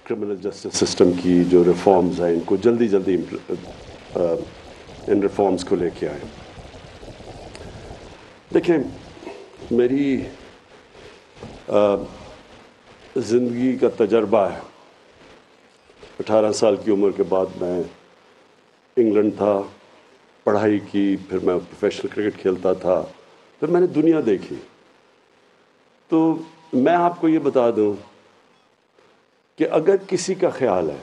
Criminal justice system کی جو reforms ہیں ان کو جلدی جلدی ان ریفارمز کو لے کے آئیں. دیکھیں میری زندگی کا تجربہ ہے. 18 سال کی عمر کے بعد میں انگلینڈ تھا, پڑھائی کی, پھر میں پروفیشنل کرکٹ کھیلتا تھا, پھر میں نے دنیا دیکھی. تو میں آپ کو یہ بتا دوں کہ اگر کسی کا خیال ہے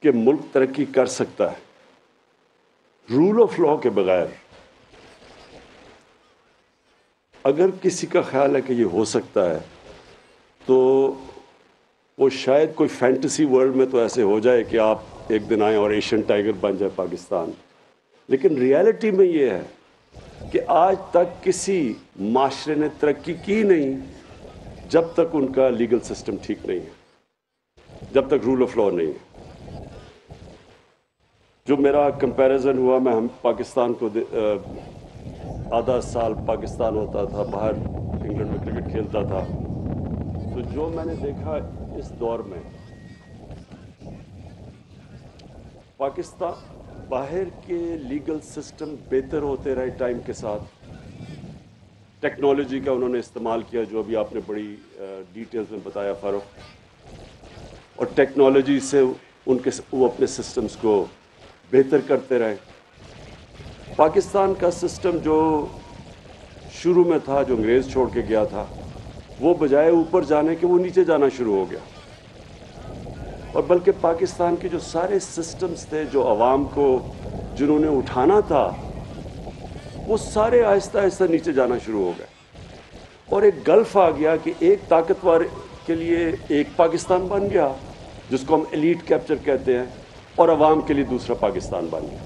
کہ ملک ترقی کر سکتا ہے رول آف لاء کے بغیر, اگر کسی کا خیال ہے کہ یہ ہو سکتا ہے تو وہ شاید کوئی فینٹیسی ورلڈ میں تو ایسے ہو جائے کہ آپ ایک دن آئیں اور ایشین ٹائگر بن جائے پاکستان. لیکن ریالٹی میں یہ ہے کہ آج تک کسی معاشرے نے ترقی کی نہیں جب تک ان کا لیگل سسٹم ٹھیک نہیں ہے, جب تک رول آف لاء نہیں ہے. جو میرا کمپیریزن ہوا, میں ہم پاکستان کو آدھا سال پاکستان ہوتا تھا, باہر انگلینڈ میں کرکٹ کھیلتا تھا, تو جو میں نے دیکھا اس دور میں پاکستان باہر کے لیگل سسٹم بہتر ہوتے رہے ٹائم کے ساتھ. ٹیکنالوجی کا انہوں نے استعمال کیا جو ابھی آپ نے بڑی ڈیٹیلز میں بتایا فاروق, اور ٹیکنالوجی سے وہ اپنے سسٹمز کو بہتر کرتے رہے. پاکستان کا سسٹم جو شروع میں تھا, جو انگریز چھوڑ کے گیا تھا, وہ بجائے اوپر جانے کے وہ نیچے جانا شروع ہو گیا. اور بلکہ پاکستان کے جو سارے سسٹمز تھے جو عوام کو جنہوں نے اٹھانا تھا وہ سارے آہستہ آہستہ نیچے جانا شروع ہو گئے. اور ایک گلف آ گیا کہ ایک طاقتور کے لیے ایک پاکستان بن گیا جس کو ہم ایلیٹ کیپچر کہتے ہیں, اور عوام کے لیے دوسرا پاکستان بن گیا.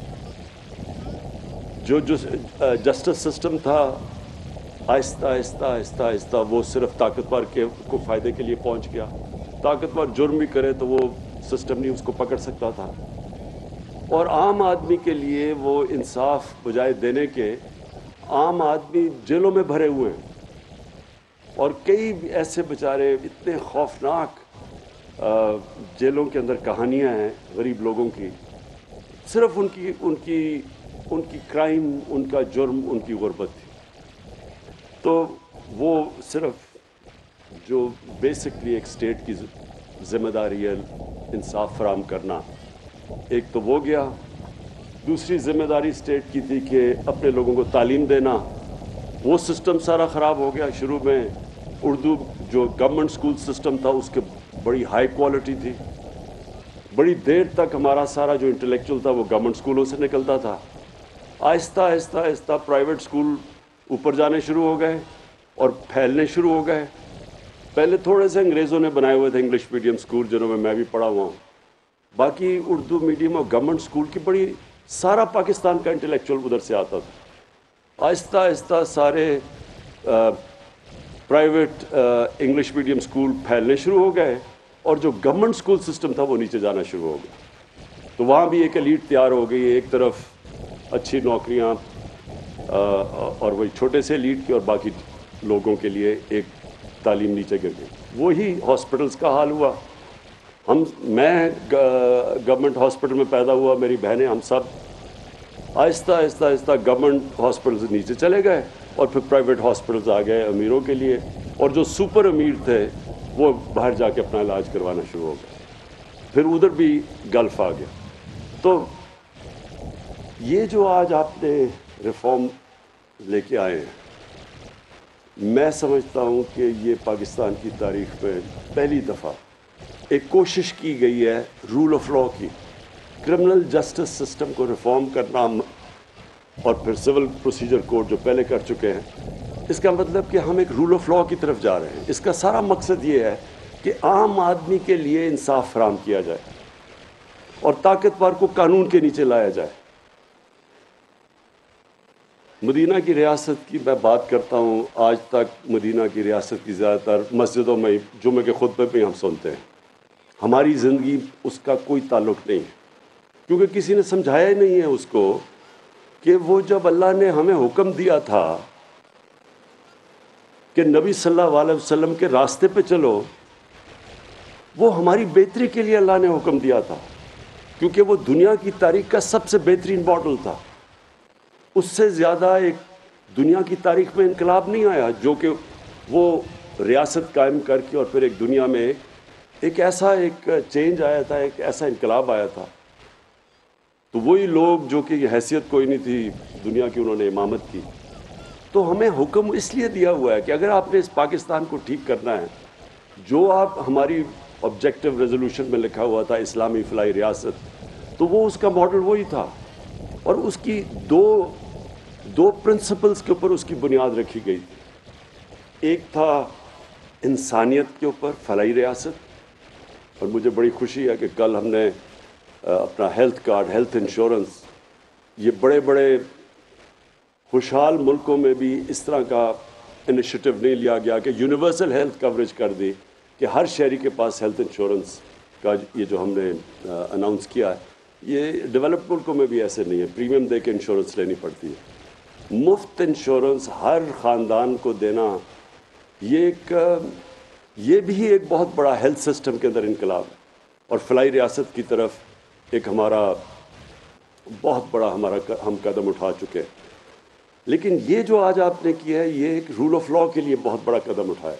جو جسٹس سسٹم تھا آہستہ آہستہ آہستہ آہستہ وہ صرف طاقتور کو فائدے کے لیے پہنچ گیا. طاقتور جرم بھی کرے تو وہ سسٹم نہیں اس کو پکڑ سکتا تھا, اور عام آدمی کے لیے وہ انصاف بجائے دینے کے عام آدمی جیلوں میں بھرے ہوئے ہیں. اور کئی ایسے بیچارے اتنے خوفناک جیلوں کے اندر کہانیاں ہیں غریب لوگوں کی, صرف ان کی کرائم, ان کا جرم, ان کی غربت تھی. تو وہ صرف جو بیسکلی ایک اسٹیٹ کی ذمہ داری ہے انصاف فراہم کرنا, ایک تو وہ گیا. دوسری ذمہ داری اسٹیٹ کی تھی کہ اپنے لوگوں کو تعلیم دینا, وہ سسٹم سارا خراب ہو گیا. شروع میں اردو جو گورنمنٹ اسکول سسٹم تھا اس کے بڑی ہائی کوالٹی تھی, بڑی دیر تک ہمارا سارا جو انٹلیکچوئل تھا وہ گورنمنٹ اسکولوں سے نکلتا تھا. آہستہ آہستہ آہستہ پرائیویٹ اسکول اوپر جانے شروع ہو گئے اور پھیلنے شروع ہو گئے. پہلے تھوڑے سے انگریزوں نے بنائے ہوئے تھے انگلش میڈیم اسکول جنہوں میں بھی پڑھا ہوا ہوں, باقی اردو میڈیم اور گورنمنٹ اسکول کی بڑی سارا پاکستان کا انٹلیکچوئل ادھر سے آتا تھا. آہستہ آہستہ سارے پرائیویٹ انگلش میڈیم اسکول پھیلنے شروع ہو گئے اور جو گورنمنٹ اسکول سسٹم تھا وہ نیچے جانا شروع ہو گیا. تو وہاں بھی ایک ایلیٹ تیار ہو گئی, ایک طرف اچھی نوکریاں اور وہی چھوٹے سے ایلیٹ کی, اور باقی لوگوں کے لیے ایک تعلیم نیچے گر گئی. وہی ہاسپٹلس کا حال ہوا. میں گورنمنٹ ہاسپٹل میں پیدا ہوا, میری بہنیں, ہم سب آہستہ آہستہ آہستہ گورنمنٹ ہاسپٹلز نیچے چلے گئے اور پھر پرائیویٹ ہاسپٹلز آ گئے امیروں کے لیے, اور جو سپر امیر تھے وہ باہر جا کے اپنا علاج کروانا شروع ہو گئے. پھر ادھر بھی گلف آ گیا. تو یہ جو آج آپ نے ریفارم لے کے آئے ہیں, میں سمجھتا ہوں کہ یہ پاکستان کی تاریخ میں پہلی دفعہ ایک کوشش کی گئی ہے رول آف لاء کی, کرمنل جسٹس سسٹم کو ریفارم کرنا, اور پھر سول پروسیجر کوڈ جو پہلے کر چکے ہیں. اس کا مطلب کہ ہم ایک رول آف لاء کی طرف جا رہے ہیں. اس کا سارا مقصد یہ ہے کہ عام آدمی کے لیے انصاف فراہم کیا جائے اور طاقتور کو قانون کے نیچے لایا جائے. مدینہ کی ریاست کی میں بات کرتا ہوں, آج تک مدینہ کی ریاست کی زیادہ تر مسجدوں میں جمعے کے خطبے پہ ہم سنتے ہیں. ہماری زندگی اس کا کوئی تعلق نہیں ہے, کیونکہ کسی نے سمجھایا ہی نہیں ہے اس کو کہ وہ جب اللہ نے ہمیں حکم دیا تھا کہ نبی صلی اللہ علیہ وسلم کے راستے پہ چلو, وہ ہماری بہتری کے لیے اللہ نے حکم دیا تھا، کیونکہ وہ دنیا کی تاریخ کا سب سے بہترین ماڈل تھا۔ اس سے زیادہ ایک دنیا کی تاریخ میں انقلاب نہیں آیا جو کہ وہ ریاست قائم کر کے اور پھر ایک دنیا میں ایک ایسا ایک چینج آیا تھا، ایک ایسا انقلاب آیا تھا۔ تو وہی لوگ جو کہ یہ حیثیت کوئی نہیں تھی دنیا کی، انہوں نے امامت کی۔ تو ہمیں حکم اس لیے دیا ہوا ہے کہ اگر آپ نے اس پاکستان کو ٹھیک کرنا ہے، جو آپ ہماری آبجیکٹو ریزولوشن میں لکھا ہوا تھا اسلامی فلاحی ریاست، تو وہ اس کا ماڈل وہی تھا، اور اس کی دو پرنسپلز کے اوپر اس کی بنیاد رکھی گئی تھی۔ ایک تھا انسانیت کے اوپر فلاحی ریاست، اور مجھے بڑی خوشی ہے کہ کل ہم نے اپنا ہیلتھ کارڈ، ہیلتھ انشورنس، یہ بڑے بڑے خوشحال ملکوں میں بھی اس طرح کا انیشیٹو نہیں لیا گیا کہ یونیورسل ہیلتھ کوریج کر دی کہ ہر شہری کے پاس ہیلتھ انشورنس کا یہ جو ہم نے اناؤنس کیا ہے، یہ ڈیولپڈ ملکوں میں بھی ایسے نہیں ہے، پریمیم دے کے انشورنس لینی پڑتی ہے۔ مفت انشورنس ہر خاندان کو دینا، یہ بھی ایک بہت بڑا ہیلتھ سسٹم کے اندر انقلاب ہے، اور فلاحی ریاست کی طرف ایک ہمارا بہت بڑا ہم قدم اٹھا چکے ہیں۔ لیکن یہ جو آج آپ نے کیا ہے، یہ ایک رول آف لاء کے لیے بہت بڑا قدم اٹھایا۔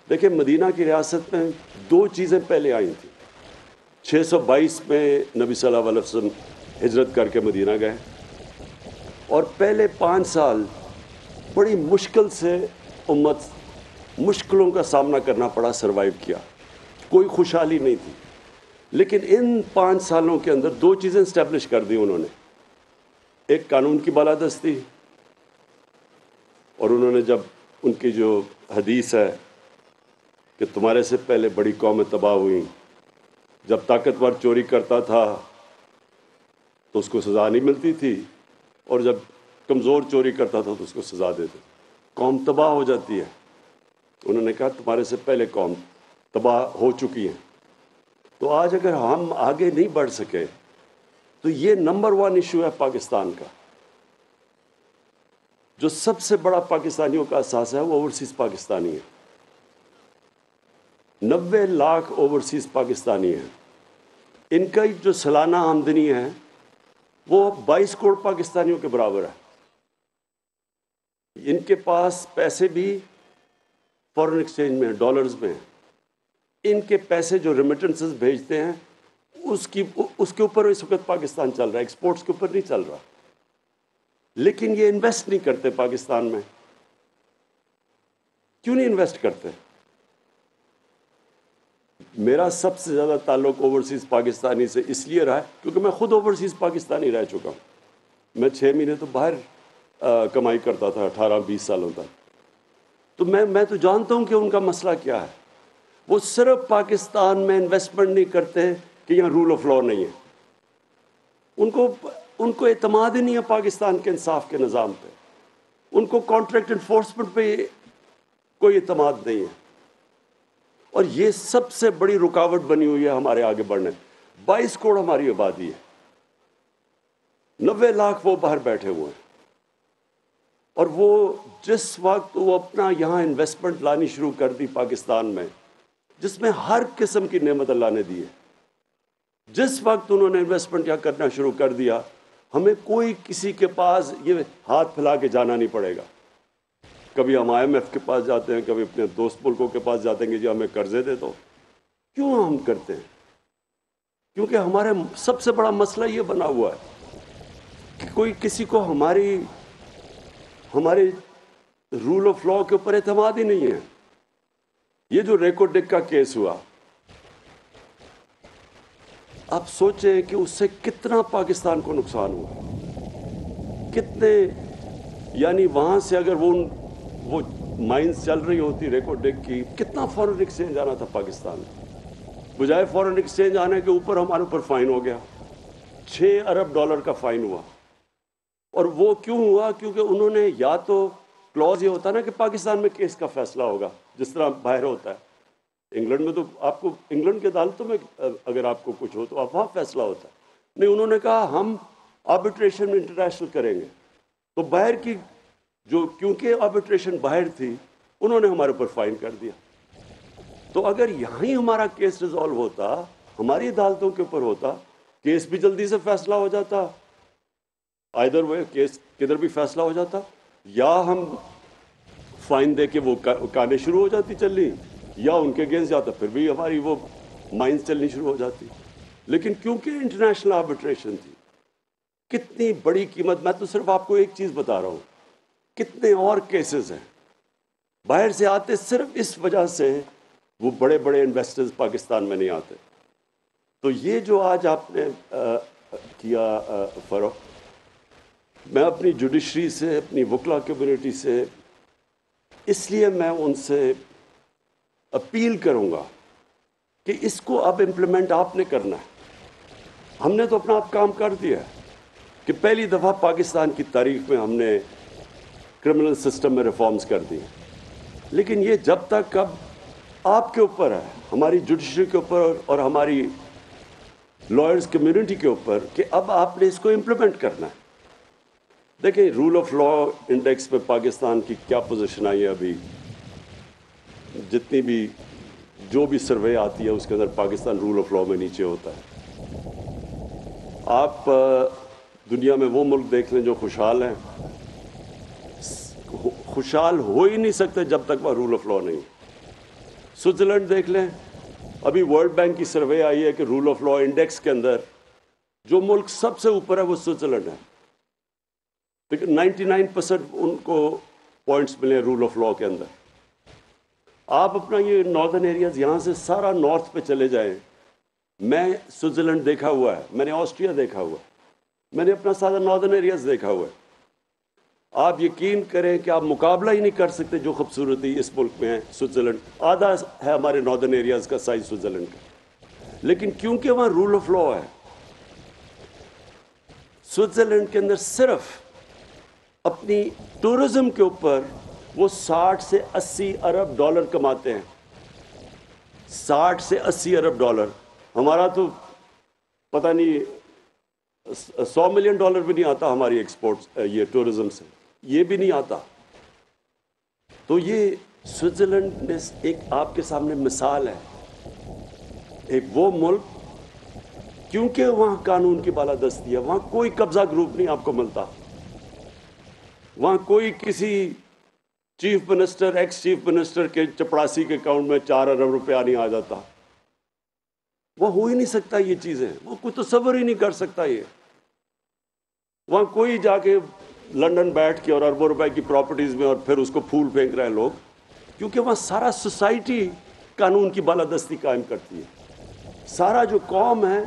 دیکھیں، مدینہ کی ریاست میں دو چیزیں پہلے آئی تھیں۔ 622 میں نبی صلی اللہ علیہ وسلم ہجرت کر کے مدینہ گئے، اور پہلے 5 سال بڑی مشکل سے امت مشکلوں کا سامنا کرنا پڑا، سروائیو کیا، کوئی خوشحالی نہیں تھی۔ لیکن ان 5 سالوں کے اندر دو چیزیں اسٹیبلش کر دی انہوں نے۔ ایک قانون کی بالادستی، اور انہوں نے جب ان کی جو حدیث ہے کہ تمہارے سے پہلے بڑی قومیں تباہ ہوئیں، جب طاقتور چوری کرتا تھا تو اس کو سزا نہیں ملتی تھی، اور جب کمزور چوری کرتا تھا تو اس کو سزا دیتے، قوم تباہ ہو جاتی ہے۔ انہوں نے کہا تمہارے سے پہلے قوم تباہ ہو چکی ہیں۔ تو آج اگر ہم آگے نہیں بڑھ سکے تو یہ نمبر 1 ایشو ہے پاکستان کا۔ جو سب سے بڑا پاکستانیوں کا احساس ہے وہ اوورسیز پاکستانی ہے۔ 90 لاکھ اوورسیز پاکستانی ہیں، ان کا جو سالانہ آمدنی ہے وہ 22 کروڑ پاکستانیوں کے برابر ہے۔ ان کے پاس پیسے بھی فورن ایکسچینج میں، ڈالرز میں، ان کے پیسے جو ریمیٹنسز بھیجتے ہیں اس کے اوپر اس وقت پاکستان چل رہا ہے، ایکسپورٹس کے اوپر نہیں چل رہا۔ لیکن یہ انویسٹ نہیں کرتے پاکستان میں۔ کیوں نہیں انویسٹ کرتے؟ میرا سب سے زیادہ تعلق اوورسیز پاکستانی سے اس لیے رہا ہے کیونکہ میں خود اوورسیز پاکستانی رہ چکا ہوں۔ میں 6 مہینے تو باہر کمائی کرتا تھا 18-20 سالوں تک۔ تو میں تو جانتا ہوں کہ ان کا مسئلہ کیا ہے۔ وہ صرف پاکستان میں انویسٹمنٹ نہیں کرتے کہ یہاں رول آف لاء نہیں ہے، ان کو اعتماد ہی نہیں ہے پاکستان کے انصاف کے نظام پہ، ان کو کانٹریکٹ انفورسمنٹ پہ کوئی اعتماد نہیں ہے، اور یہ سب سے بڑی رکاوٹ بنی ہوئی ہے ہمارے آگے بڑھنے۔ 22 کروڑ ہماری آبادی ہے، 90 لاکھ وہ باہر بیٹھے ہوئے ہیں، اور وہ جس وقت وہ اپنا یہاں انویسٹمنٹ لانی شروع کر دی پاکستان میں، جس میں ہر قسم کی نعمت اللہ نے دی ہے، جس وقت انہوں نے انویسٹمنٹ یہاں کرنا شروع کر دیا، ہمیں کوئی کسی کے پاس یہ ہاتھ پھیلا کے جانا نہیں پڑے گا۔ کبھی ہم IMF کے پاس جاتے ہیں، کبھی اپنے دوست ملکوں کے پاس جاتے ہیں کہ جی ہمیں قرضے دے دو۔ کیوں ہم کرتے ہیں؟ کیونکہ ہمارے سب سے بڑا مسئلہ یہ بنا ہوا ہے کہ کوئی کسی کو ہمارے رول آف لاء کے اوپر اعتماد ہی نہیں ہے۔ یہ جو ریکو ڈک کا کیس ہوا، آپ سوچیں کہ اس سے کتنا پاکستان کو نقصان ہوا، کتنے، یعنی وہاں سے اگر وہ مائنز چل رہی ہوتی ریکو ڈک کی، کتنا فورن ایکسچینج آنا تھا پاکستان میں۔ بجائے فورن ایکسچینج آنے کے اوپر ہمارے اوپر فائن ہو گیا، $6 ارب کا فائن ہوا۔ اور وہ کیوں ہوا؟ کیونکہ انہوں نے یا تو کلوز یہ ہوتا نا کہ پاکستان میں کیس کا فیصلہ ہوگا جس طرح باہر ہوتا ہے، انگلینڈ میں تو آپ کو انگلینڈ کی عدالتوں میں اگر آپ کو کچھ ہو تو آپ وہاں فیصلہ ہوتا ہے، نہیں، انہوں نے کہا ہم آربیٹریشن میں انٹرنیشنل کریں گے۔ تو باہر کی جو، کیونکہ آربیٹریشن باہر تھی، انہوں نے ہمارے اوپر فائن کر دیا۔ تو اگر یہاں ہی ہمارا کیس ریزالو ہوتا، ہماری عدالتوں کے اوپر ہوتا، کیس بھی جلدی سے فیصلہ ہو جاتا، آئدر وہ کیس کدھر بھی فیصلہ ہو جاتا، یا ہم فائن دے کے وہ کانیں شروع ہو جاتی چلنی، یا ان کے اگینسٹ جاتا، پھر بھی ہماری وہ مائنز چلنی شروع ہو جاتی. لیکن کیونکہ انٹرنیشنل آربیٹریشن تھی، کتنی بڑی قیمت، میں تو صرف آپ کو ایک چیز بتا رہا ہوں، کتنے اور کیسز ہیں باہر سے آتے، صرف اس وجہ سے وہ بڑے بڑے انویسٹرز پاکستان میں نہیں آتے. تو یہ جو آج آپ نے کیا فروغ، میں اپنی جوڈیشری سے، اپنی وکلا کمیونٹی سے، اس لیے میں ان سے اپیل کروں گا کہ اس کو اب امپلیمنٹ آپ نے کرنا ہے. ہم نے تو اپنا آپ کام کر دیا ہے کہ پہلی دفعہ پاکستان کی تاریخ میں ہم نے کرمنل سسٹم میں ریفارمز کر دی، لیکن یہ جب تک اب آپ کے اوپر ہے، ہماری جوڈیشری کے اوپر اور ہماری لائرز کمیونٹی کے اوپر، کہ اب آپ نے اس کو امپلیمنٹ کرنا ہے. دیکھیں رول آف لا انڈیکس میں پاکستان کی کیا پوزیشن آئی ہے ابھی، جتنی بھی جو بھی سروے آتی ہے اس کے اندر پاکستان رول آف لا میں نیچے ہوتا ہے. آپ دنیا میں وہ ملک دیکھ لیں جو خوشحال ہیں، خوشحال ہو ہی نہیں سکتے جب تک وہ رول آف لا نہیں. سوئٹزرلینڈ دیکھ لیں، ابھی ورلڈ بینک کی سروے آئی ہے کہ رول آف لا انڈیکس کے اندر جو ملک سب سے اوپر ہے وہ سوئٹزرلینڈ ہے، لیکن 99% ان کو پوائنٹس ملے رول آف لا کے اندر. آپ اپنا یہ ناردرن ایریاز، یہاں سے سارا نارتھ پہ چلے جائیں، میں سوئٹزرلینڈ دیکھا ہوا ہے، میں نے آسٹریا دیکھا ہوا ہے، میں نے اپنا سارا ناردرن ایریاز دیکھا ہوا ہے. آپ یقین کریں کہ آپ مقابلہ ہی نہیں کر سکتے جو خوبصورتی اس ملک میں ہے. سوئٹزرلینڈ آدھا ہے ہمارے ناردرن ایریاز کا سائز سوئٹزرلینڈ کا، لیکن کیونکہ وہاں رول آف لا ہے. سوئٹزرلینڈ کے اندر صرف اپنی ٹورزم کے اوپر وہ 60 سے 80 ارب ڈالر کماتے ہیں. 60 سے 80 ارب ڈالر. ہمارا تو پتہ نہیں 100 ملین ڈالر بھی نہیں آتا ہماری ایکسپورٹ یہ ٹورزم سے، یہ بھی نہیں آتا. تو یہ سوئٹزرلینڈ میں ایک آپ کے سامنے مثال ہے، ایک وہ ملک کیونکہ وہاں قانون کی بالادستی ہے، وہاں کوئی قبضہ گروپ نہیں آپ کو ملتا، وہاں کوئی کسی chief minister x chief minister کے چپڑاسی کے اکاؤنٹ میں 4 ارب روپیہ نہیں آ جاتا. وہ ہو ہی نہیں سکتا، یہ چیزیں وہ کوئی تصور ہی نہیں کر سکتا. یہ وہاں کوئی جا کے لنڈن بیٹھ کے اور اربوں روپے کی پراپرٹیز میں اور پھر اس کو پھول پھینک رہے ہیں لوگ، کیونکہ وہاں سارا سوسائٹی قانون کی بالادستی قائم کرتی ہے. سارا جو قوم ہے،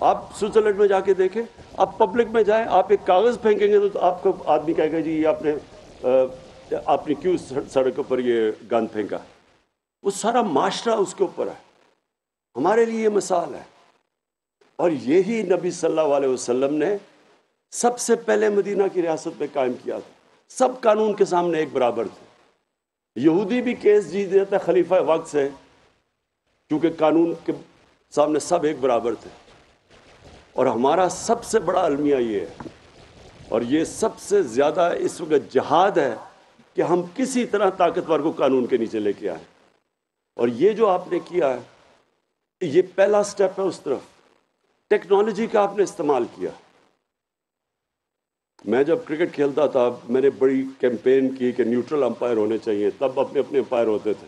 آپ سوئٹزرلینڈ میں جا کے دیکھیں، آپ پبلک میں جائیں، آپ ایک کاغذ پھینکیں گے تو آپ کو آدمی کہے گا جی یہ آپ نے کیوں سڑک پر یہ گند پھینکا. وہ سارا معاشرہ اس کے اوپر ہے. ہمارے لیے یہ مثال ہے. اور یہی نبی صلی اللہ علیہ وسلم نے سب سے پہلے مدینہ کی ریاست میں قائم کیا تھا. سب قانون کے سامنے ایک برابر تھے. یہودی بھی کیس جیت دیتا ہے خلیفہ وقت سے، کیونکہ قانون کے سامنے سب ایک برابر تھے. اور ہمارا سب سے بڑا المیہ یہ ہے، اور یہ سب سے زیادہ اس وقت جہاد ہے کہ ہم کسی طرح طاقتور کو قانون کے نیچے لے کے آئیں. اور یہ جو آپ نے کیا ہے، یہ پہلا سٹیپ ہے اس طرف. ٹیکنالوجی کا آپ نے استعمال کیا. میں جب کرکٹ کھیلتا تھا میں نے بڑی کیمپین کی کہ نیوٹرل امپائر ہونے چاہیے. تب اپنے اپنے امپائر ہوتے تھے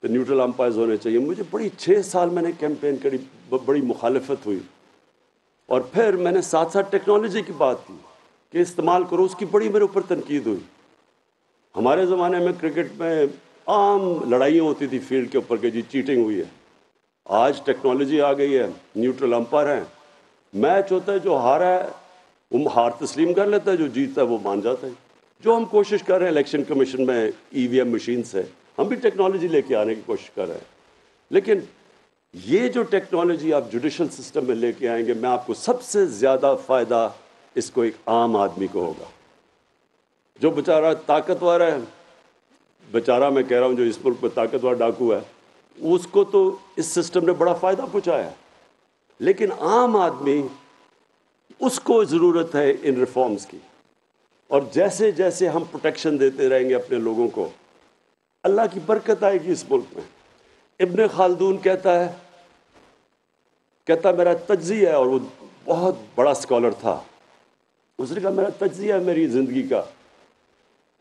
تو نیوٹرل امپائرز ہونے چاہیے. مجھے بڑی 6 سال میں نے کیمپین کری، بڑی مخالفت ہوئی. اور پھر میں نے ساتھ ساتھ ٹیکنالوجی کی بات کی کہ استعمال کرو، اس کی بڑی میرے اوپر تنقید ہوئی. ہمارے زمانے میں کرکٹ میں عام لڑائیاں ہوتی تھی فیلڈ کے اوپر کہ جی چیٹنگ ہوئی ہے. آج ٹیکنالوجی آ گئی ہے، نیوٹرل امپائر ہیں، میچ ہوتا ہے جو ہارا ہے وہ ہار تسلیم کر لیتا ہے، جو جیتا ہے وہ مان جاتا ہے. جو ہم کوشش کر رہے ہیں الیکشن کمیشن میں ای وی ایم مشین سے، ہم بھی ٹیکنالوجی لے کے آنے کی کوشش کر رہے ہیں. لیکن یہ جو ٹیکنالوجی آپ جوڈیشل سسٹم میں لے کے آئیں گے، میں آپ کو سب سے زیادہ فائدہ اس کو ایک عام آدمی کو ہوگا. جو بیچارہ طاقتور ہے، بیچارہ میں کہہ رہا ہوں جو اس ملک میں طاقتور ڈاکو ہے، اس کو تو اس سسٹم نے بڑا فائدہ پہنچایا ہے. لیکن عام آدمی، اس کو ضرورت ہے ان ریفارمز کی. اور جیسے جیسے ہم پروٹیکشن دیتے رہیں گے اپنے لوگوں کو، اللہ کی برکت آئے گی اس ملک میں. ابن خلدون کہتا میرا تجزیہ ہے، اور وہ بہت بڑا اسکالر تھا، اس نے کہا میرا تجزیہ ہے میری زندگی کا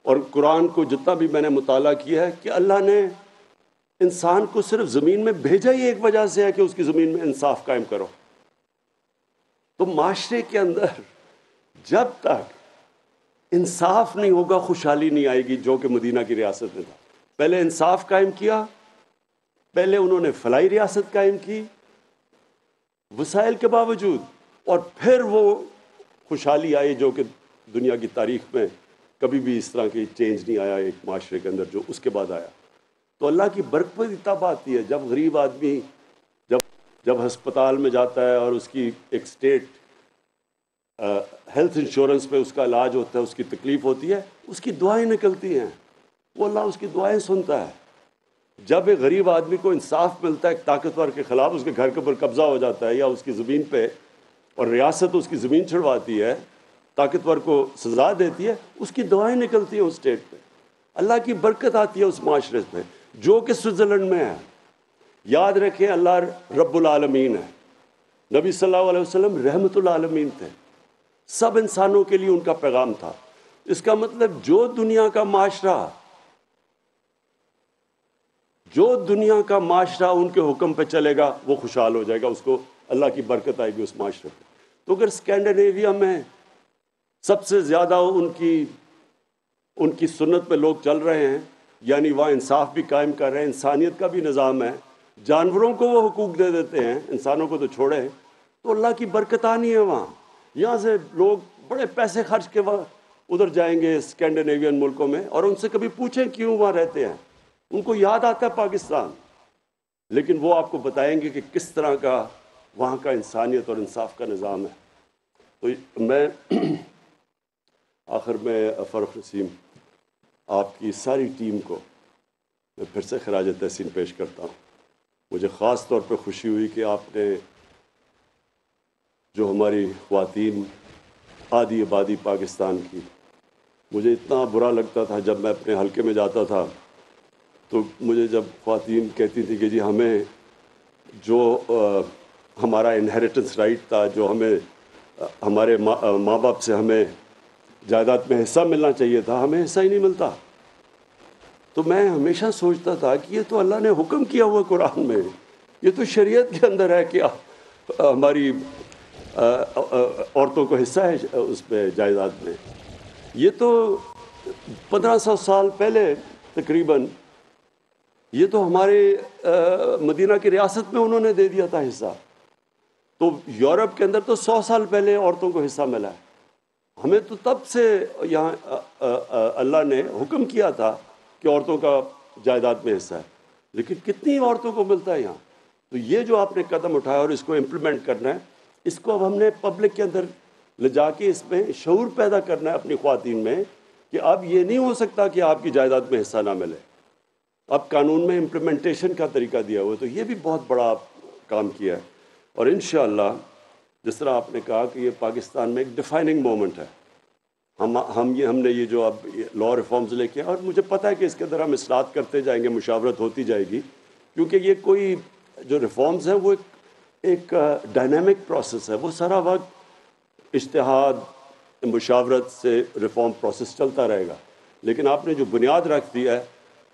اور قرآن کو جتنا بھی میں نے مطالعہ کیا ہے کہ اللہ نے انسان کو صرف زمین میں بھیجا ہی ایک وجہ سے ہے کہ اس کی زمین میں انصاف قائم کرو۔ تو معاشرے کے اندر جب تک انصاف نہیں ہوگا خوشحالی نہیں آئے گی، جو کہ مدینہ کی ریاست میں تھا۔ پہلے انصاف قائم کیا، پہلے انہوں نے فلاحی ریاست قائم کی وسائل کے باوجود، اور پھر وہ خوشحالی آئی جو کہ دنیا کی تاریخ میں کبھی بھی اس طرح کی چینج نہیں آیا ایک معاشرے کے اندر جو اس کے بعد آیا۔ تو اللہ کی برکت تب آتی ہے جب غریب آدمی جب ہسپتال میں جاتا ہے اور اس کی ایک اسٹیٹ ہیلتھ انشورنس پہ اس کا علاج ہوتا ہے، اس کی تکلیف ہوتی ہے، اس کی دعائیں نکلتی ہیں، وہ اللہ اس کی دعائیں سنتا ہے۔ جب ایک غریب آدمی کو انصاف ملتا ہے ایک طاقتور کے خلاف، اس کے گھر کے اوپر قبضہ ہو جاتا ہے یا اس کی زمین پہ، اور ریاست اس کی زمین چھڑواتی ہے، طاقتور کو سزا دیتی ہے، اس کی دعائیں نکلتی ہیں اس اسٹیٹ پہ، اللہ کی برکت آتی ہے اس معاشرے پہ، جو کہ سوئٹزرلینڈ میں ہے۔ یاد رکھیں اللہ رب العالمین ہے، نبی صلی اللہ علیہ وسلم رحمت العالمین تھے، سب انسانوں کے لیے ان کا پیغام تھا۔ اس کا مطلب جو دنیا کا معاشرہ ان کے حکم پہ چلے گا وہ خوشحال ہو جائے گا، اس کو اللہ کی برکت آئے گی اس معاشرے پہ۔ تو اگر اسکینڈینیویا میں سب سے زیادہ ان کی سنت پہ لوگ چل رہے ہیں، یعنی وہاں انصاف بھی قائم کر رہے ہیں، انسانیت کا بھی نظام ہے، جانوروں کو وہ حقوق دے دیتے ہیں، انسانوں کو تو چھوڑے، تو اللہ کی برکت آنی ہے وہاں۔ یہاں سے لوگ بڑے پیسے خرچ کے ادھر جائیں گے اسکینڈینیوین ملکوں میں، اور ان سے کبھی پوچھیں کیوں وہاں رہتے ہیں، ان کو یاد آتا ہے پاکستان، لیکن وہ آپ کو بتائیں گے کہ کس طرح کا وہاں کا انسانیت اور انصاف کا نظام ہے۔ تو میں آخر میں فاروق نسیم آپ کی ساری ٹیم کو میں پھر سے خراج تحسین پیش کرتا ہوں۔ مجھے خاص طور پہ خوشی ہوئی کہ آپ نے جو ہماری خواتین آدھی آبادی پاکستان کی، مجھے اتنا برا لگتا تھا جب میں اپنے حلقے میں جاتا تھا تو مجھے جب خواتین کہتی تھی کہ جی ہمیں جو ہمارا انہیریٹنس رائٹ تھا، جو ہمیں ہمارے ماں باپ سے ہمیں جائیداد میں حصہ ملنا چاہیے تھا، ہمیں حصہ ہی نہیں ملتا، تو میں ہمیشہ سوچتا تھا کہ یہ تو اللہ نے حکم کیا ہوا قرآن میں، یہ تو شریعت کے اندر ہے کہ ہماری عورتوں کو حصہ ہے اس پہ جائیداد میں۔ یہ تو 1500 سال پہلے تقریباً یہ تو ہمارے مدینہ کی ریاست میں انہوں نے دے دیا تھا حصہ، تو یورپ کے اندر تو 100 سال پہلے عورتوں کو حصہ ملا ہے، ہمیں تو تب سے یہاں اللہ نے حکم کیا تھا کہ عورتوں کا جائیداد میں حصہ ہے، لیکن کتنی عورتوں کو ملتا ہے یہاں۔ تو یہ جو آپ نے قدم اٹھایا اور اس کو امپلیمنٹ کرنا ہے، اس کو اب ہم نے پبلک کے اندر لے جا کے اس میں شعور پیدا کرنا ہے اپنی خواتین میں کہ اب یہ نہیں ہو سکتا کہ آپ کی جائیداد میں حصہ نہ ملے۔ اب قانون میں امپلیمنٹیشن کا طریقہ دیا ہوا ہے، تو یہ بھی بہت بڑا کام کیا ہے، اور انشاءاللہ جس طرح آپ نے کہا کہ یہ پاکستان میں ایک ڈیفائننگ مومنٹ ہے، ہم نے یہ جو اب لا ریفارمز لے کے، اور مجھے پتہ ہے کہ اس کے اندر ہم اصلاحات کرتے جائیں گے، مشاورت ہوتی جائے گی، کیونکہ یہ کوئی جو ریفارمز ہیں وہ ایک ڈائنامک پروسیس ہے، وہ سارا وقت اجتہاد مشاورت سے ریفارم پروسیس چلتا رہے گا، لیکن آپ نے جو بنیاد رکھ دی ہے،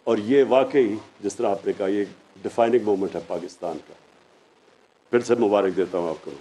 اور یہ واقعی جس طرح آپ نے کہا یہ ڈیفائننگ مومنٹ ہے پاکستان کا۔ پھر سے مبارک دیتا ہوں آپ کو۔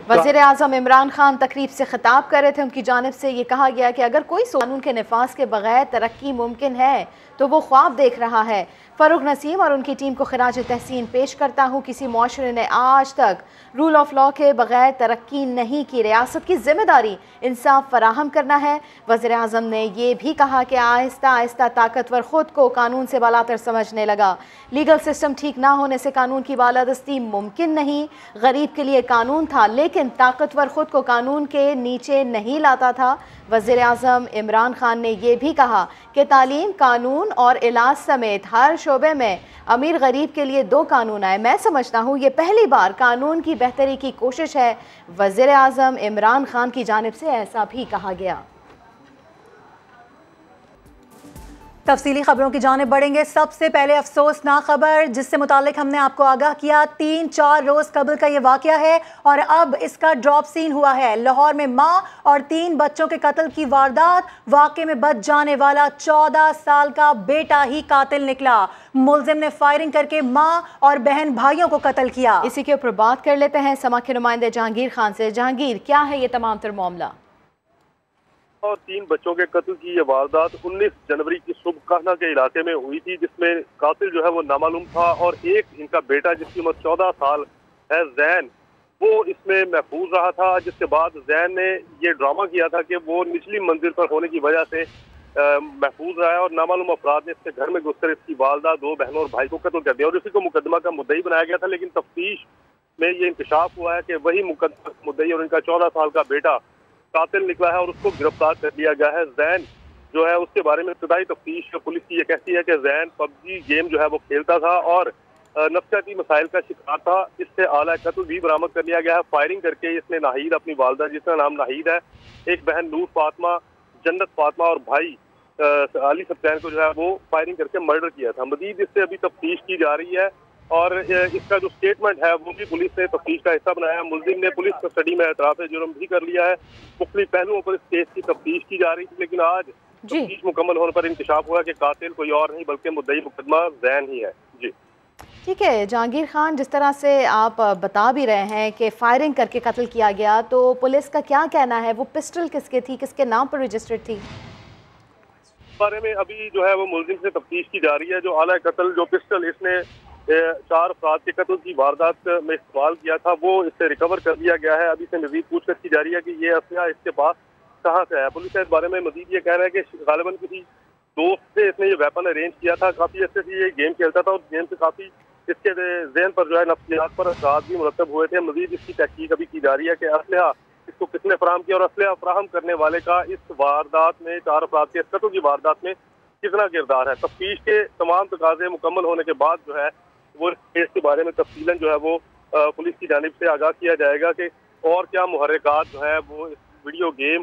وزیر اعظم عمران خان تقریب سے خطاب کر رہے تھے، ان کی جانب سے یہ کہا گیا کہ اگر کوئی قانون کے نفاذ کے بغیر ترقی ممکن ہے تو وہ خواب دیکھ رہا ہے۔ فاروق نسیم اور ان کی ٹیم کو خراج تحسین پیش کرتا ہوں، کسی معاشرے نے آج تک رول آف لا کے بغیر ترقی نہیں کی، ریاست کی ذمہ داری انصاف فراہم کرنا ہے۔ وزیر اعظم نے یہ بھی کہا کہ آہستہ آہستہ طاقتور خود کو قانون سے بالاتر سمجھنے لگا، لیگل سسٹم ٹھیک نہ ہونے سے قانون کی بالادستی ممکن نہیں، غریب کے لیے قانون تھا لیکن طاقتور خود کو قانون کے نیچے نہیں لاتا تھا۔ وزیر اعظم عمران خان نے یہ بھی کہا کہ تعلیم، قانون اور علاج سمیت ہر شعبے میں امیر غریب کے لیے 2 قانون آئے۔ میں سمجھتا ہوں یہ پہلی بار قانون کی بہتری کی کوشش ہے۔ وزیر اعظم عمران خان کی جانب سے ایسا بھی کہا گیا۔ تفصیلی خبروں کی جانب بڑھیں گے۔ سب سے پہلے افسوسناک خبر جس سے متعلق ہم نے آپ کو آگاہ کیا، 3-4 روز قبل کا یہ واقعہ ہے اور اب اس کا ڈراپ سین ہوا ہے۔ لاہور میں ماں اور 3 بچوں کے قتل کی واردات، واقعے میں بچ جانے والا 14 سال کا بیٹا ہی قاتل نکلا۔ ملزم نے فائرنگ کر کے ماں اور بہن بھائیوں کو قتل کیا۔ اسی کے اوپر بات کر لیتے ہیں سما کے نمائندے جہانگیر خان سے۔ جہانگیر، کیا ہے یہ تمام تر معاملہ؟ اور 3 بچوں کے قتل کی یہ واردات 19 جنوری کی صبح کہنا کے علاقے میں ہوئی تھی، جس میں قاتل جو ہے وہ نامعلوم تھا اور ایک ان کا بیٹا جس کی عمر 14 سال ہے زین، وہ اس میں محفوظ رہا تھا، جس کے بعد زین نے یہ ڈرامہ کیا تھا کہ وہ نچلی منزل پر ہونے کی وجہ سے محفوظ رہا ہے اور نامعلوم افراد نے اس کے گھر میں گھس کر اس کی والدہ، 2 بہنوں اور بھائی کو قتل کر دیا اور اسی کو مقدمہ کا مدعی بنایا گیا تھا۔ لیکن تفتیش میں یہ انکشاف ہوا ہے کہ وہی مقدمہ مدعی اور ان کا 14 سال کا بیٹا قاتل نکلا ہے اور اس کو گرفتار کر لیا گیا ہے۔ زین جو ہے اس کے بارے میں ابتدائی تفتیش پولیس کی یہ کہتی ہے کہ زین پبجی گیم جو ہے وہ کھیلتا تھا اور نفسیاتی مسائل کا شکار تھا۔ اس سے آلہ قتل بھی برآمد کر لیا گیا ہے۔ فائرنگ کر کے اس نے ناہید، اپنی والدہ جس کا نام ناہید ہے، ایک بہن نور فاطمہ، جنت فاطمہ اور بھائی علی سفیان کو جو ہے وہ فائرنگ کر کے مرڈر کیا تھا۔ مزید اس سے ابھی تفتیش کی جا رہی ہے اور اس کا جو سٹیٹمنٹ ہے وہ بھی پولیس نے تفتیش کا حصہ بنایا ہے۔ ملزم نے پولیس کسٹڈی میں اعتراف جرم بھی کر لیا ہے۔ مختلف پہلوؤں پر اس کیس کی تفتیش کی جا رہی تھی، لیکن آج تفتیش مکمل ہونے پر انکشاف ہوا کہ قاتل کوئی اور نہیں بلکہ مدعی مقدمہ زین ہی ہے۔ جی ٹھیک ہے جہانگیر خان، جس طرح سے آپ بتا بھی رہے ہیں کہ فائرنگ کر کے قتل کیا گیا، تو پولیس کا کیا کہنا ہے؟ وہ پسٹل کس کے تھی، کس کے نام پر رجسٹرڈ تھی؟ اس بارے میں ابھی جو ہے وہ ملزم سے تفتیش کی جا رہی ہے۔ جو آلہ قتل، جو پسٹل اس نے 4 افراد کے قتل کی واردات میں استعمال کیا تھا، وہ اس سے ریکور کر لیا گیا ہے۔ ابھی سے مزید پوچھ گچھ کی جا رہی ہے کہ یہ اسلحہ اس کے پاس کہاں سے آیا۔ پولیس اس بارے میں مزید یہ کہہ رہا ہے کہ غالباً کسی دوست سے اس نے یہ ویپن ارینج کیا تھا۔ کافی عرصے سے یہ گیم کھیلتا تھا اور گیم سے کافی اس کے ذہن پر جو ہے نفسیات پر اثرات بھی مرتب ہوئے تھے۔ مزید اس کی تحقیق ابھی کی جا رہی ہے کہ اسلحہ اس کو کس نے فراہم کیا اور اسلحہ فراہم کرنے والے کا اس واردات میں، 4 افراد کے قتل کی واردات میں کتنا کردار ہے۔ تفتیش کے تمام تقاضے مکمل ہونے کے بعد جو ہے وہ اس کیس کے بارے میں تفصیلاً جو ہے وہ پولیس کی جانب سے آگاہ کیا جائے گا کہ اور کیا محرکات جو ہے وہ اس ویڈیو گیم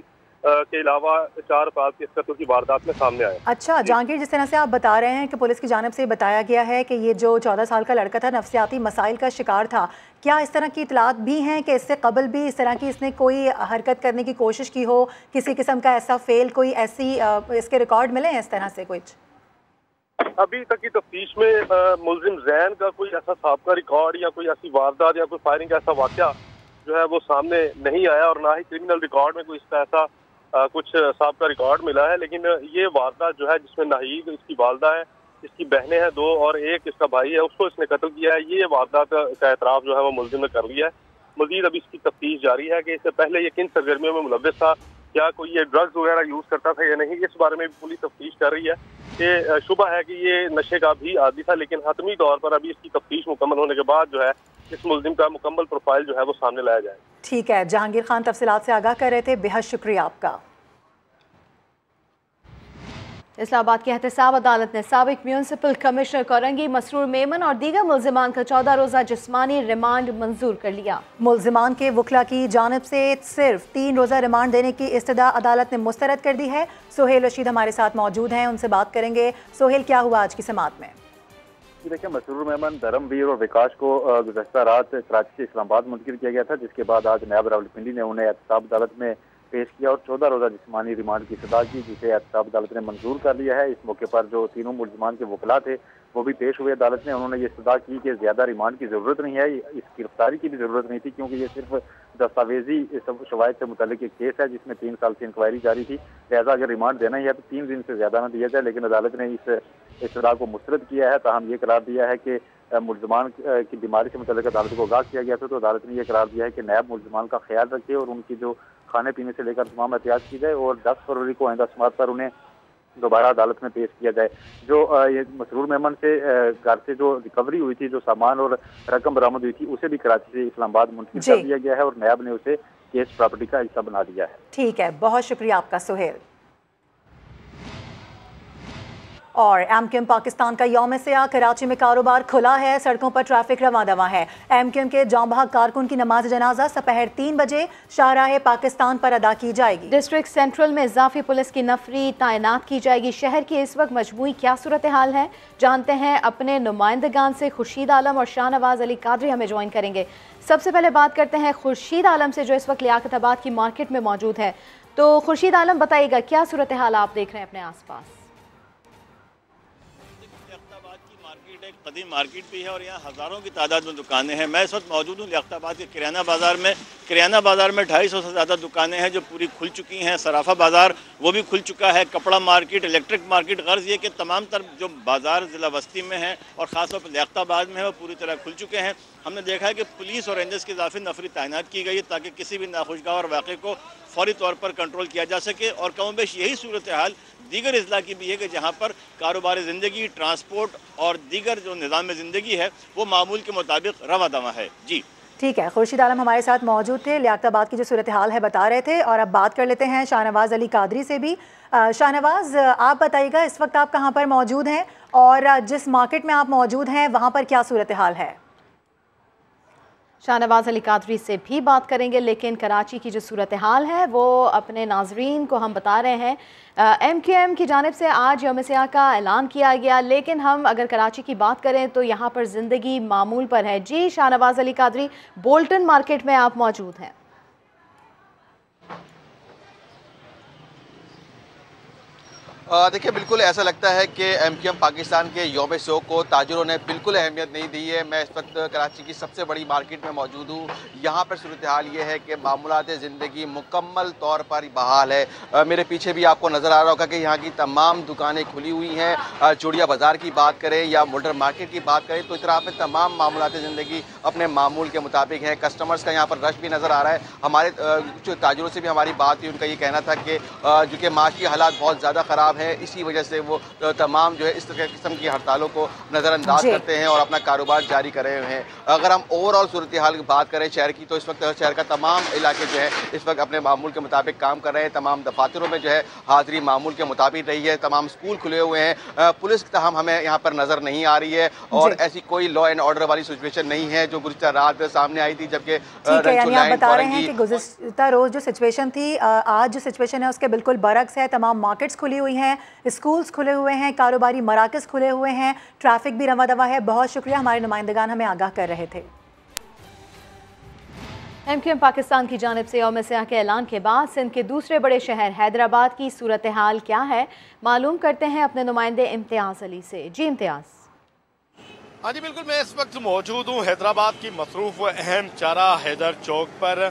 کے علاوہ 4 افراد کے قتل کی واردات میں سامنے آئے۔ اچھا جہانگیر، جس طرح سے آپ بتا رہے ہیں کہ پولیس کی جانب سے بتایا گیا ہے کہ یہ جو 14 سال کا لڑکا تھا نفسیاتی مسائل کا شکار تھا، کیا اس طرح کی اطلاعات بھی ہیں کہ اس سے قبل بھی اس طرح کی اس نے کوئی حرکت کرنے کی کوشش کی ہو، کسی قسم کا ایسا فیل، کوئی ایسی اس کے ریکارڈ ملے ہیں اس طرح سے کچھ؟ ابھی تک کی تفتیش میں ملزم زین کا کوئی ایسا سابقہ ریکارڈ یا کوئی ایسی واردات یا کوئی فائرنگ کا ایسا واقعہ جو ہے وہ سامنے نہیں آیا اور نہ ہی کرمنل ریکارڈ میں کوئی اس کا ایسا کچھ سابقہ ریکارڈ ملا ہے۔ لیکن یہ واردات جو ہے جس میں ناہید، اس کی والدہ ہے، اس کی بہنیں ہیں 2 اور ایک اس کا بھائی ہے، اس کو اس نے قتل کیا ہے، یہ واردات کا اعتراف جو ہے وہ ملزم نے کر لیا ہے۔ مزید ابھی اس کی تفتیش جاری ہے کہ اس سے پہلے یہ کن سرگرمیوں میں ملوث تھا، کیا کوئی یہ ڈرگز وغیرہ یوز کرتا تھا یا نہیں، اس بارے میں بھی پولیس تفتیش کر رہی ہے کہ شبہ ہے کہ یہ نشے کا بھی عادی تھا، لیکن حتمی طور پر ابھی اس کی تفتیش مکمل ہونے کے بعد جو ہے اس ملزم کا مکمل پروفائل جو ہے وہ سامنے لایا جائے۔ ٹھیک ہے جہانگیر خان، تفصیلات سے آگاہ کر رہے تھے، بے حد شکریہ آپ کا۔ اسلام آباد کی احتساب عدالت نے سابق میونسپل کمشنر کورنگی مسرور میمن اور دیگر ملزمان کا 14 روزہ جسمانی ریمانڈ منظور کر لیا۔ ملزمان کے وکلا کی جانب سے صرف 3 روزہ ریمانڈ دینے کی استدعا عدالت نے مسترد کر دی ہے۔ سہیل رشید ہمارے ساتھ موجود ہیں، ان سے بات کریں گے۔ سہیل، کیا ہوا آج کی سماعت میں؟ دیکھیں، مسرور میمن، دھرم ویر اور وکاش کو گزشتہ رات کراچی سے اسلام آباد منتقل کیا گیا تھا، جس کے بعد آج نیاب راولپنڈی نے انہیں احتساب عدالت میں پیش کیا اور 14 روزہ جسمانی ریمانڈ کی استدعا کی، جسے احتساب عدالت نے منظور کر لیا ہے۔ اس موقع پر جو تینوں ملزمان کے وکلاء تھے وہ بھی پیش ہوئے عدالت میں۔ انہوں نے یہ استدعا کی کہ زیادہ ریمانڈ کی ضرورت نہیں ہے، اس گرفتاری کی بھی ضرورت نہیں تھی، کیونکہ یہ صرف دستاویزی شواہد سے متعلق ایک کیس ہے جس میں 3 سال سے انکوائری جاری تھی، لہٰذا اگر ریمانڈ دینا ہی ہے تو 3 دن سے زیادہ نہ دیا جائے۔ لیکن عدالت نے اس استدعا کو مسترد کیا ہے، تاہم یہ قرار دیا ہے کہ ملزمان کی بیماری سے متعلق عدالت کو آگاہ کیا گیا تھا، تو عدالت نے یہ قرار دیا ہے کہ نیب ملزمان کا خیال رکھے اور ان کی جو کھانے پینے سے لے کر تمام احتیاط کی جائے اور 10 فروری کو آئندہ سماعت پر انہیں دوبارہ عدالت میں پیش کیا جائے۔ جو یہ مسرور میمن سے گھر سے جو ریکوری ہوئی تھی، جو سامان اور رقم برآمد ہوئی تھی، اسے بھی کراچی سے اسلام آباد منتقل کر دیا گیا ہے اور نیب نے اسے کیس پراپرٹی کا حصہ بنا دیا ہے۔ ٹھیک ہے، بہت شکریہ آپ کا سہیل۔ اور MQM پاکستان کا یوم سیاہ، کراچی میں کاروبار کھلا ہے، سڑکوں پر ٹریفک رواں دواں ہے۔ MQM کے جاں بحق کارکن کی نماز جنازہ سپہر 3 بجے شاہراہ پاکستان پر ادا کی جائے گی۔ ڈسٹرکٹ سینٹرل میں اضافی پولیس کی نفری تعینات کی جائے گی۔ شہر کی اس وقت مجموعی کیا صورتحال ہے، جانتے ہیں اپنے نمائندگان سے۔ خورشید عالم اور شاہ نواز علی قادری ہمیں جوائن کریں گے۔ سب سے پہلے بات کرتے ہیں خورشید عالم سے جو اس وقت لیاقت آباد کی مارکیٹ میں موجود ہے۔ تو خورشید عالم بتائیے گا کیا صورتحال آپ دیکھ رہے ہیں اپنے آس پاس؟ لیاقت آباد کی مارکیٹ ایک قدیم مارکیٹ بھی ہے اور یہاں ہزاروں کی تعداد میں دکانیں ہیں۔ میں اس وقت موجود ہوں لیاقت آباد کے کرانہ بازار میں۔ کرانہ بازار میں 250 سے زیادہ دکانیں ہیں جو پوری کھل چکی ہیں۔ صرافہ بازار وہ بھی کھل چکا ہے، کپڑا مارکیٹ، الیکٹرک مارکیٹ۔ غرض یہ کہ تمام تر جو بازار ضلع وسطی میں ہیں اور خاص طور پر لیاقت آباد میں ہے وہ پوری طرح کھل چکے ہیں۔ ہم نے دیکھا ہے کہ پولیس اور رینجرز کی اضافی نفری تعینات کی گئی ہے تاکہ کسی بھی ناخوشگوار واقعے کو فوری طور پر کنٹرول کیا جا سکے، اور کم و بیش یہی صورتحال دیگر اضلاع کی بھی ہے کہ جہاں پر کاروبار زندگی، ٹرانسپورٹ اور دیگر جو نظام زندگی ہے وہ معمول کے مطابق رواں دواں ہے۔ جی ٹھیک ہے، خورشید عالم ہمارے ساتھ موجود تھے، لیاقت آباد کی جو صورتحال ہے بتا رہے تھے، اور اب بات کر لیتے ہیں شاہ نواز علی قادری سے بھی۔ شاہ نواز، آپ بتائیے گا اس وقت آپ کہاں پر موجود ہیں اور جس مارکیٹ میں آپ موجود ہیں وہاں پر کیا صورتحال ہے؟ شاہ نواز علی قادری سے بھی بات کریں گے، لیکن کراچی کی جو صورتحال ہے وہ اپنے ناظرین کو ہم بتا رہے ہیں۔ MQM کی جانب سے آج یوم سیاہ کا اعلان کیا گیا، لیکن ہم اگر کراچی کی بات کریں تو یہاں پر زندگی معمول پر ہے۔ جی شاہ نواز علی قادری، بولٹن مارکیٹ میں آپ موجود ہیں۔ دیکھیں بالکل ایسا لگتا ہے کہ MQM پاکستان کے یوم سوگ کو تاجروں نے بالکل اہمیت نہیں دی ہے۔ میں اس وقت کراچی کی سب سے بڑی مارکیٹ میں موجود ہوں۔ یہاں پر صورتحال یہ ہے کہ معمولات زندگی مکمل طور پر بحال ہے۔ میرے پیچھے بھی آپ کو نظر آ رہا ہوگا کہ یہاں کی تمام دکانیں کھلی ہوئی ہیں۔ چوڑیا بازار کی بات کریں یا مولڈر مارکیٹ کی بات کریں تو اطراف میں تمام معمولات زندگی اپنے معمول کے مطابق ہیں۔ کسٹمرز کا یہاں پر رش بھی نظر آ رہا ہے۔ ہمارے جو تاجروں سے بھی ہماری بات ہوئی، ان کا یہ کہنا تھا کہ جو کہ معاشی حالات بہت زیادہ خراب ہیں، اسی وجہ سے وہ تمام جو ہے اس قسم کی ہڑتالوں کو نظر انداز کرتے ہیں اور اپنا کاروبار جاری کر رہے ہیں۔ اگر ہم اوور آل صورتحال کی بات کریں شہر کی تو اس وقت شہر کا تمام علاقے جو ہے اس وقت اپنے معمول کے مطابق کام کر رہے ہیں۔ تمام دفاتروں میں جو ہے حاضری معمول کے مطابق رہی ہے۔ تمام اسکول کھلے ہوئے ہیں۔ پولیس تاہم ہمیں یہاں پر نظر نہیں آ رہی ہے اور ایسی کوئی لا اینڈ آرڈر والی سچویشن نہیں ہے جو گزشتہ رات سامنے آئی تھی، جبکہ یعنی آپ بتا رہے ہیں کہ گزشتہ روز جو سچویشن تھی آج جو سچویشن ہے اس کے بالکل برعکس ہے۔ تمام مارکیٹس کھلی ہوئی ہیں، اسکولز کھلے ہوئے ہیں، کاروباری مراکز کھلے ہوئے ہیں، ٹریفک بھی رواں دواں ہے۔ بہت شکریہ، ہمارے نمائندگان ہمیں آگاہ کر رہے تھے۔ MQM پاکستان کی جانب سے یوم سیاہ کے اعلان کے بعد سندھ کے دوسرے بڑے شہر حیدرآباد کی صورتحال کیا ہے، معلوم کرتے ہیں اپنے نمائندے امتیاز علی سے۔ جی امتیاز۔ ہاں جی بالکل، میں اس وقت موجود ہوں حیدرآباد کی مصروف و اہم چارہ حیدر چوک پر۔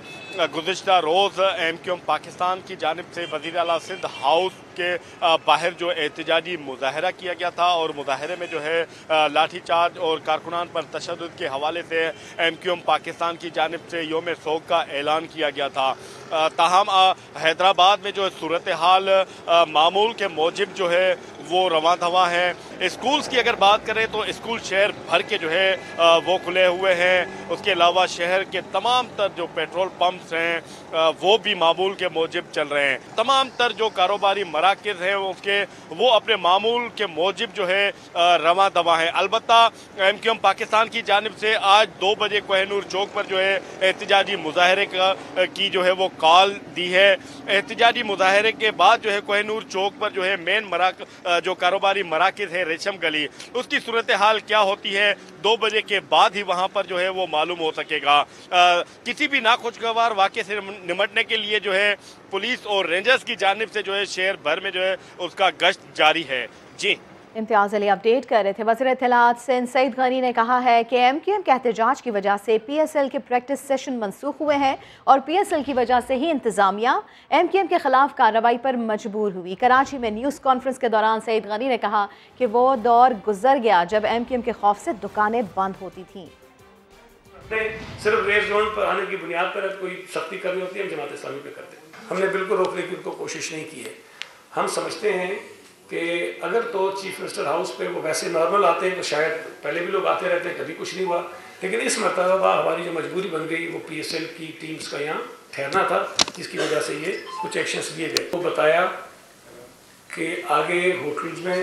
گزشتہ روز MQM پاکستان کی جانب سے وزیر اعلیٰ سندھ ہاؤس کے باہر جو احتجاجی مظاہرہ کیا گیا تھا، اور مظاہرے میں جو ہے لاٹھی چارج اور کارکنان پر تشدد کے حوالے سے MQM پاکستان کی جانب سے یوم سوگ کا اعلان کیا گیا تھا۔ تاہم حیدرآباد میں جو صورتحال معمول کے موجب جو ہے وہ رواں دواں ہے۔ اسکولز کی اگر بات کریں تو اسکول شہر بھر کے جو ہے وہ کھلے ہوئے ہیں۔ اس کے علاوہ شہر کے تمام تر جو پیٹرول پمپس ہیں وہ بھی معمول کے موجب چل رہے ہیں۔ تمام تر جو کاروباری مراکز ہیں وہ اپنے معمول کے موجب جو ہے رواں دواں ہیں۔ البتہ MQM پاکستان کی جانب سے آج 2 بجے کوہ نور چوک پر جو ہے احتجاجی مظاہرے کی جو ہے وہ کال دی ہے۔ احتجاجی مظاہرے کے بعد جو ہے کوہ نور چوک پر جو ہے مین جو کاروباری مراکز ہے ریشم گلی، اس کی صورتحال کیا ہوتی ہے 2 بجے کے بعد ہی وہاں پر جو ہے وہ معلوم ہو سکے گا۔ کسی بھی ناخوشگوار واقعے سے نمٹنے کے لیے جو ہے پولیس اور رینجرز کی جانب سے جو ہے شہر بھر میں جو ہے اس کا گشت جاری ہے۔ جی امتیاز علی اپڈیٹ کر رہے تھے۔ وزیر اطلاعات سندھ سعید غنی نے کہا ہے کہ MQM کے احتجاج کی وجہ سے PSL کے پریکٹس سیشن منسوخ ہوئے ہیں اور PSL کی وجہ سے ہی انتظامیہ MQM کے خلاف کارروائی پر مجبور ہوئی۔ کراچی میں نیوز کانفرنس کے دوران سعید غنی نے کہا کہ وہ دور گزر گیا جب MQM کے خوف سے دکانیں بند ہوتی تھیں۔ صرف ریڈ زون پر آنے کی بنیاد پر کوئی سختی کرنی ہوتی ہے ہم جماعت اسلامی پہ کرتے ہیں۔ ہم نے بالکل روکنے کی ان کو کوشش نہیں کی ہے۔ ہم سمجھتے ہیں کہ اگر تو چیف منسٹر ہاؤس پہ وہ ویسے نارمل آتے ہیں تو شاید پہلے بھی لوگ آتے رہتے ہیں، کبھی کچھ نہیں ہوا، لیکن اس مرتبہ ہماری جو مجبوری بن گئی وہ PSL کی ٹیمز کا یہاں ٹھہرنا تھا، جس کی وجہ سے یہ کچھ ایکشنز لیے گئے۔ وہ بتایا کہ آگے ہوٹلز میں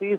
30